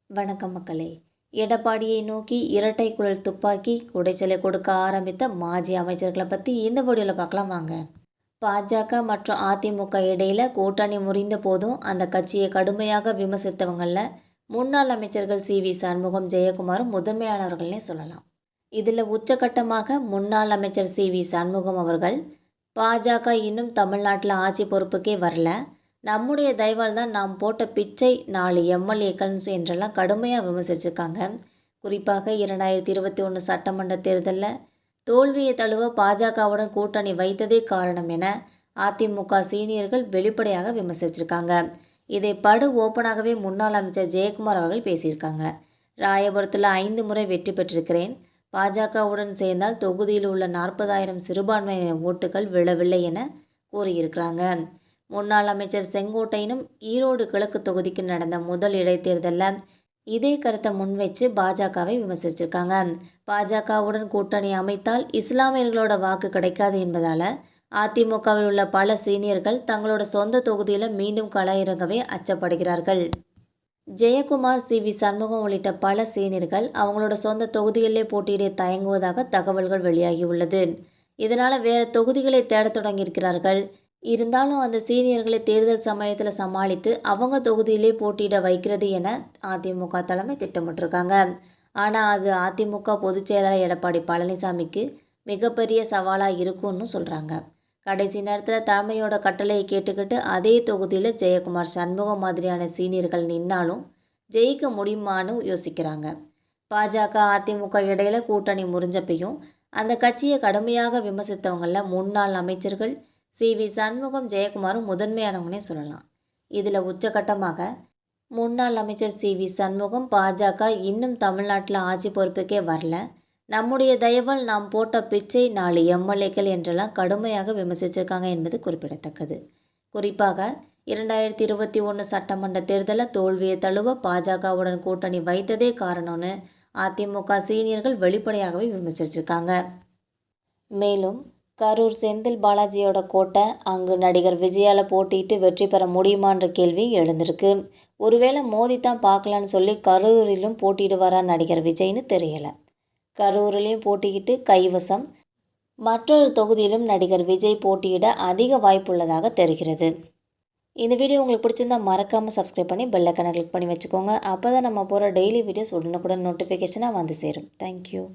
வணக்கம் மக்களே. எடப்பாடியை நோக்கி இரட்டை குழல் துப்பாக்கி குடைச்சலை கொடுக்க ஆரம்பித்த மாஜி அமைச்சர்களை பற்றி இந்த வீடியோவில் பார்க்கலாம் வாங்க. பாஜக மற்றும் அதிமுக இடையில் கூட்டணி முறிந்த போதும் அந்த கட்சியை கடுமையாக விமர்சித்தவங்களில் முன்னாள் அமைச்சர்கள் சி.வி. சண்முகம், ஜெயக்குமாரும் முதன்மையானவர்கள்னே சொல்லலாம். இதில் உச்சகட்டமாக முன்னாள் அமைச்சர் சி.வி. சண்முகம் அவர்கள் பாஜக இன்னும் தமிழ்நாட்டில் ஆட்சி பொறுப்புக்கே வரல, நம்முடைய தயவால் தான் நாம் போட்ட பிச்சை 4 எம்எல்ஏக்கள் என்றெல்லாம் கடுமையாக விமர்சிச்சிருக்காங்க. குறிப்பாக 2021 சட்டமன்ற தேர்தலில் தோல்வியை தழுவ பாஜகவுடன் கூட்டணி வைத்ததே காரணம் என அதிமுக சீனியர்கள் வெளிப்படையாக விமர்சிச்சிருக்காங்க. இதை படு ஓப்பனாகவே முன்னாள் அமைச்சர் ஜெயக்குமார் அவர்கள் பேசியிருக்காங்க. ராயபுரத்தில் 5 முறை வெற்றி பெற்றிருக்கிறேன், பாஜகவுடன் சேர்ந்தால் தொகுதியில் உள்ள 40,000 சிறுபான்மையினர் ஓட்டுகள் விழவில்லை என கூறியிருக்கிறாங்க. முன்னாள் அமைச்சர் செங்கோட்டையனும் ஈரோடு கிழக்கு தொகுதிக்கு நடந்த முதல் இடைத்தேர்தலில் இதே கருத்தை முன்வைச்சு பாஜகவை விமர்சிச்சிருக்காங்க. பாஜகவுடன் கூட்டணி அமைத்தால் இஸ்லாமியர்களோட வாக்கு கிடைக்காது என்பதால் அதிமுகவில் உள்ள பல சீனியர்கள் தங்களோட சொந்த தொகுதியில் மீண்டும் களமிறங்கவே அச்சப்படுகிறார்கள். ஜெயக்குமார், சி.வி. சண்முகம் உள்ளிட்ட பல சீனியர்கள் அவங்களோட சொந்த தொகுதிகளிலே போட்டியிட தயங்குவதாக தகவல்கள் வெளியாகி உள்ளது. இதனால் வேறு தொகுதிகளை தேட தொடங்கியிருக்கிறார்கள். இருந்தாலும் அந்த சீனியர்களை தேர்தல் சமயத்தில் சமாளித்து அவங்க தொகுதியிலே போட்டியிட வைக்கிறது என அதிமுக தலைமை திட்டமிட்டிருக்காங்க. ஆனால் அது அதிமுக பொதுச் செயலாளர் எடப்பாடி பழனிசாமிக்கு மிகப்பெரிய சவாலாக இருக்கும்னு சொல்கிறாங்க. கடைசி நேரத்தில் தலைமையோட கட்டளையை கேட்டுக்கிட்டு அதே தொகுதியில் ஜெயக்குமார், சண்முகம் மாதிரியான சீனியர்கள் நின்னாலும் ஜெயிக்க முடியுமான்னு யோசிக்கிறாங்க. பாஜக அதிமுக இடையில கூட்டணி முறிஞ்சப்பையும் அந்த கட்சியை கடுமையாக விமர்சித்தவங்களில் முன்னாள் அமைச்சர்கள் சி.வி. சண்முகம், ஜெயக்குமாரும் முதன்மையானவங்கன்னே சொல்லலாம். இதில் உச்சகட்டமாக முன்னாள் அமைச்சர் சி.வி. சண்முகம் பாஜக இன்னும் தமிழ்நாட்டில் ஆட்சி பொறுப்புக்கே வரல, நம்முடைய தயவால் நாம் போட்ட பிச்சை 4 எம்எல்ஏக்கள் என்றெல்லாம் கடுமையாக விமர்சிச்சிருக்காங்க என்பது குறிப்பிடத்தக்கது. குறிப்பாக 2021 சட்டமன்ற தேர்தலில் தோல்வியை தழுவ பாஜகவுடன் கூட்டணி வைத்ததே காரணம்னு அதிமுக சீனியர்கள் வெளிப்படையாகவே விமர்சிச்சிருக்காங்க. மேலும் கரூர் செந்தில் பாலாஜியோட கோட்டை, அங்கு நடிகர் விஜயால் போட்டியிட்டு வெற்றி பெற முடியுமான்ற கேள்வி எழுந்திருக்கு. ஒருவேளை மோதி தான் பார்க்கலான்னு சொல்லி கரூரிலும் போட்டியிடுவாரா நடிகர் விஜய்னு தெரியலை. கரூரிலையும் போட்டியிட்டு கைவசம் மற்றொரு தொகுதியிலும் நடிகர் விஜய் போட்டியிட அதிக வாய்ப்புள்ளதாக தெரிகிறது. இந்த வீடியோ உங்களுக்கு பிடிச்சிருந்தா மறக்காமல் சப்ஸ்கிரைப் பண்ணி பெல் ஐகானை கிளிக் பண்ணி வச்சுக்கோங்க. அப்போ தான் நம்ம போகிற டெய்லி வீடியோஸ் உடனுக்குடன் நோட்டிஃபிகேஷனாக வந்து சேரும். தேங்க்யூ.